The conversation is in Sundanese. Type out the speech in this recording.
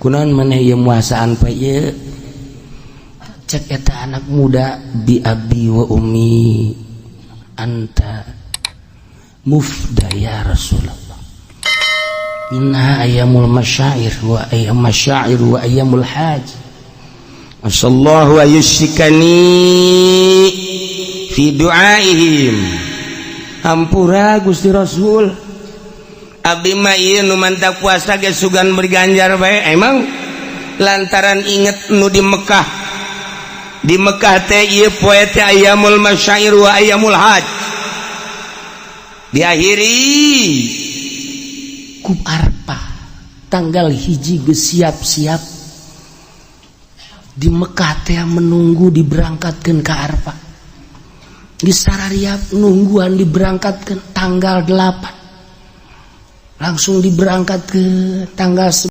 kunaon maneh ieu muasaan pa ieu cek eta anak muda bi abi wa ummi anta mufda ya Rasulullah inna ayyamul masyair wa ayyamul haj sallallahu ayyushikani fi du'aihim hampura Gusti Rasul abdi mah ieu nu mantap puasa ge sugan berganjar bae emang lantaran inget nu di Mekah teh ieu poe teh ayyamul masyair wa ayyamul haj diakhiri ku Arafah tanggal hiji geus siap-siap di Mekah teh menunggu diberangkatkeun ka Arafah di sarariap nungguan diberangkatkeun tanggal 8 langsung diberangkatkeun tanggal